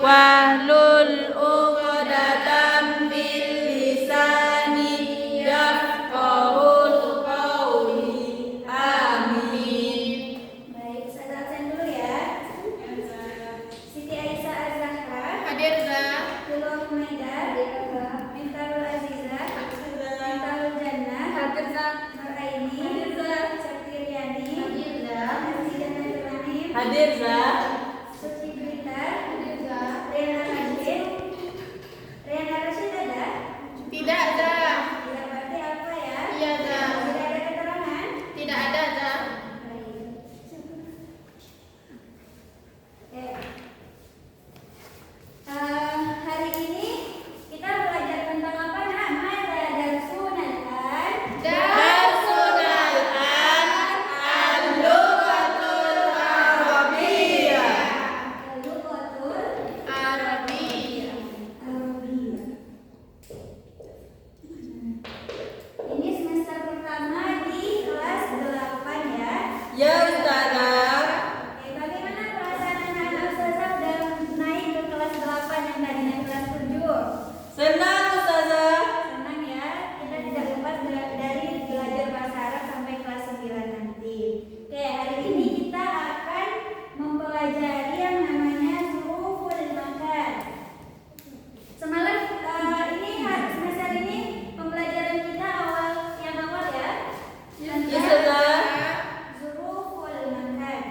wahlul 'uqdatam min lisani yafqahul qawli. Amin. Baik, saya absen dulu ya. Siti Aisyah Az-Zahra, Hadir, Zah. Tulul Humaida, Mintarul Aziza, Mintarul Jannah, Hadir, Zah. Nuraini, Hadir, Zah. Septriani, Hadir, Zah. Nursidana Ibrahim, Hadir, Zah. Suci Blitar, Hadir, Zah. Riana Rashid. Riana Rashid ada? Tidak, Zah. Tidak, berarti apa ya? Iya, Zah. Tidak ada keterangan? Tidak ada, Zah. Baik. Oke. Hari ini kita belajar tentang apa nak? Mada darsunal an. Darsul an al-lughatul arabiyyah. Al-lughatul Arabiyyah. Arabiyyah. Ini semester pertama di kelas 8 ya. Ya, Ustazah. Oke, bagaimana perasaan anak-anak ustazah dalam naik ke kelas 8 yang tadinya kelas 7? Senang, Ustazah. Senang ya, kita tidak lepas dari belajar bahasa Arab sampai kelas 9 nanti. Oke, hari ini kita akan mempelajari yang namanya huruful makan. Semalam semester ini pembelajaran kita yang awal ya. Ya, Ustazah. Huruful makan.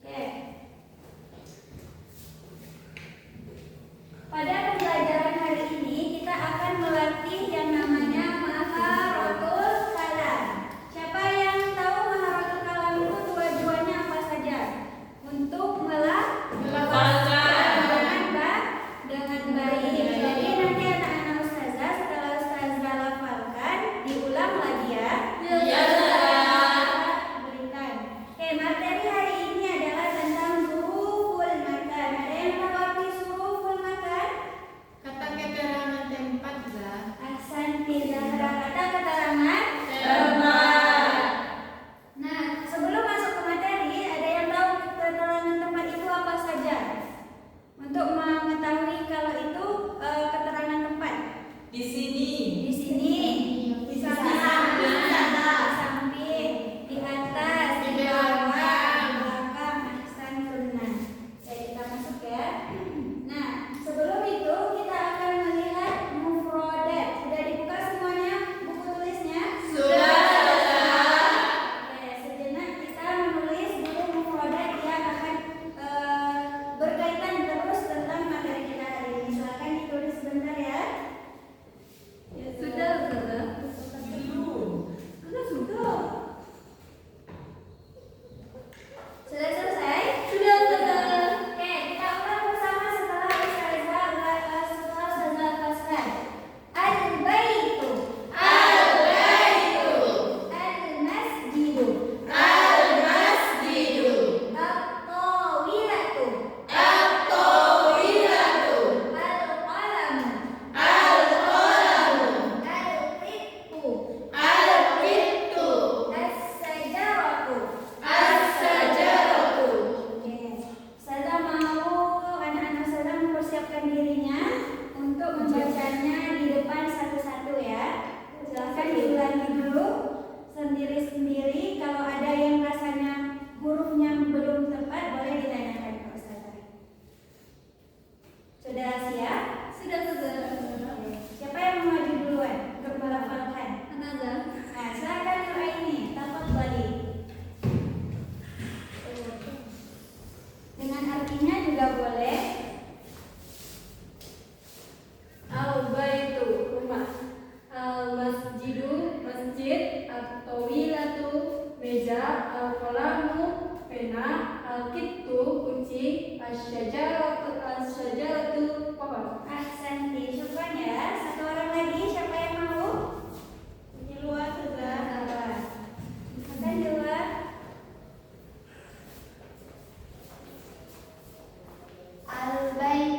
Oke. Pada pembelajaran hari ini kita akan melatih yang namanya maharatul kalam. Siapa yang tahu maharatul kalam itu tujuannya apa saja? Untuk melafalkan dengan baik. Jadi nanti anak-anak ustazah setelah ustazah lafalkan diulang lagi ya. Ya, Ustazah. Berikan. Oke, materi hari ini adalah tentang huruful makan. Ada yang tahu arti huruful makan? Kata keterangan tempat, Zah. Ahsanti Zahra, kata keterangan. Tempat. Nah, sebelum masuk ke materi, ada yang tahu keterangan tempat itu apa saja? Untuk mengetahui kalau itu keterangan tempat. Di sini. Di sini, di sana, di samping, di atas, di bawah, di belakang. Ahsantunna. Oke, kita masuk ya. Nah, sebelum itu kita akan melihat mufrodat. Sudah dibuka semuanya buku tulisnya? Sudah, Ustazah. Oke, sejenak kita menulis dulu mufrodat yang akan berkaitan terus tentang materi kita hari ini. Silakan ditulis sebentar ya. Ya, sudah, Ustazah. Sudah selesai? Sudah, Ustazah. Oke, kita ulang bersama setelah Ustazah lafazkan. Al-baitu, Al-baitu. al-masjidu, Al-masjidu. at-tawilatu, At-tawilatu. al-qalamu, Al-qalamu. al-qittu, Al-qittu. as-sajaratu. As-sajaratu. Oke, Ustazah mau anak-anak Ustazah mempersiapkan dirinya untuk membacanya di depan satu-satu ya. Silakan diulangi dulu sendiri-sendiri. Kalau ada yang rasanya hurufnya belum tepat, boleh ditanyakan ke Ustazah. Sudah siap? Sudah, Ustazah. Oke. Siapa yang mau maju duluan untuk melafalkan? Ustazah. Nah, silakan Nuraini, tafadhali. Dengan artinya juga boleh. Al-baitu, rumah. Al-masjidu, masjid. At-tawilatu, meja. Al-qalamu, pena. Al-qittu, kucing. As-sajaratu, pohon. Ahsanti, syukran ya. Satu orang lagi, siapa yang mau? Di luar, Ustazah. Makan di luar. Al-bait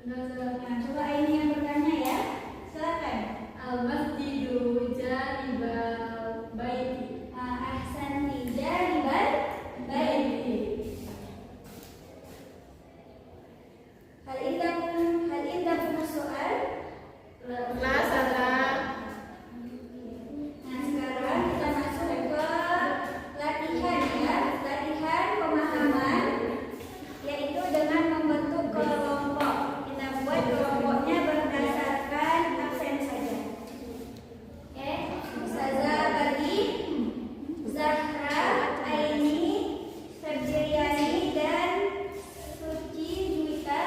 Nah, coba ini yang bertanya ya. Silakan. Al-masjidu janibal baiti. Ahsanti janibal baiti. Hal indakum soal? La saza. Nah, sekarang kita masuk ke latihan ya, latihan pemahaman, yaitu dengan membentuk kelompok. Kita buat kelompoknya berdasarkan absen saja. Oke, Ustazah bagi Zahra, Aini, Febriani, dan Suci Juwita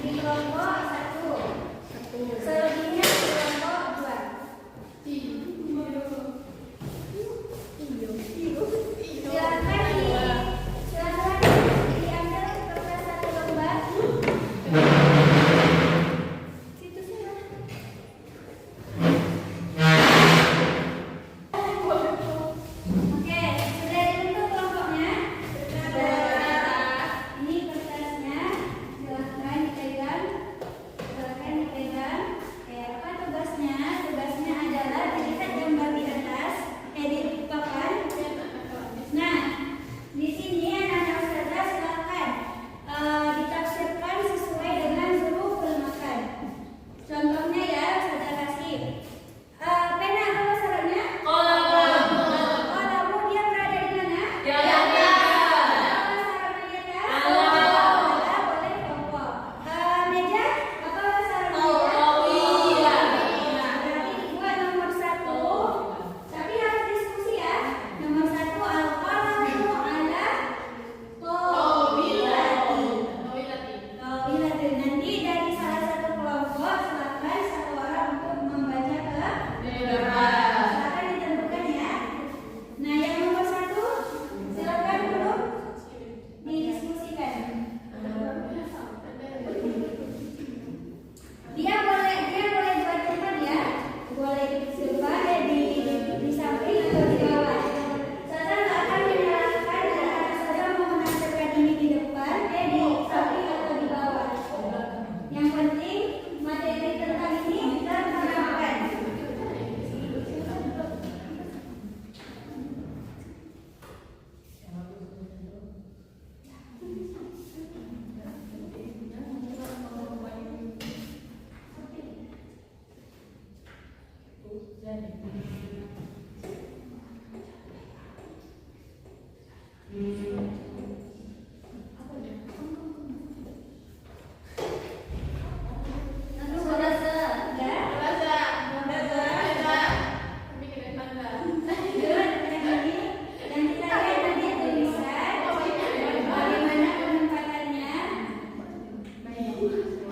di kelompok 1. Selebihnya di kelompok 2. Silakan diambil kertas 1 lembar. Situ sana. Oke, sudah dibentuk kelompoknya? Ini kertasnya, silahkan dipegang. Apa tugasnya? Tugasnya adalah dilihat gambar di atas, di papan. Nah, di sini anak-anak ustazah silakan ditafsirkan sesuai dengan huruful makan. Contohnya ya, ustazah kasih. Pena apa sarannya? Kolamu dia berada di mana? Apa sarannya ya? Boleh kelompok. Meja apa sarannya? Berarti dibuat nomor 1. Tapi harus diskusi ya. Nomor 1 al-qalamu ala tawilati. Nanti dari salah satu kelompok silakan satu orang untuk membaca ke silakan ditentukan ya. Nah, yang nomor 1 silakan dulu didiskusikan. Dia boleh buat tempat ya. Boleh di depan, di samping atau di bawah. Saya nggak akan menyalahkan saya mau menafsirkan ini di depan, di samping atau di bawah. Yang penting materi tentang ini kita terapkan. Lalu selesai ya. Dan kita lihat nanti tulisan bagaimana penempatannya. Kelompok 1.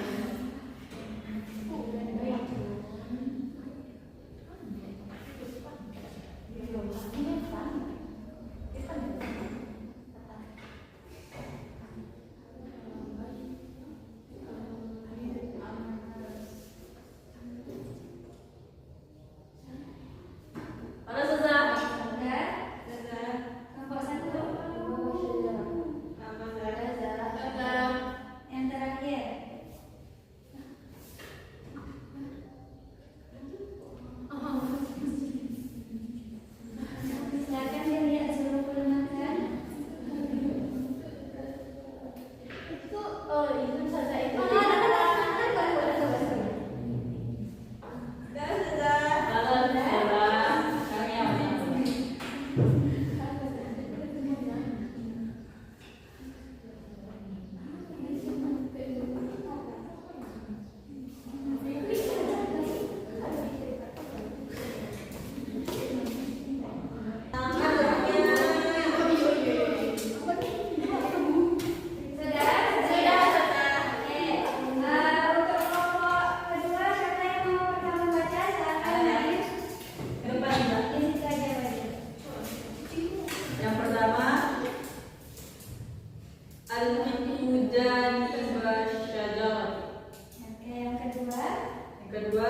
Yang terakhir. Silakan dilihat huruful makan. Al-Hudan Syajarah. Yang kedua. Yang kedua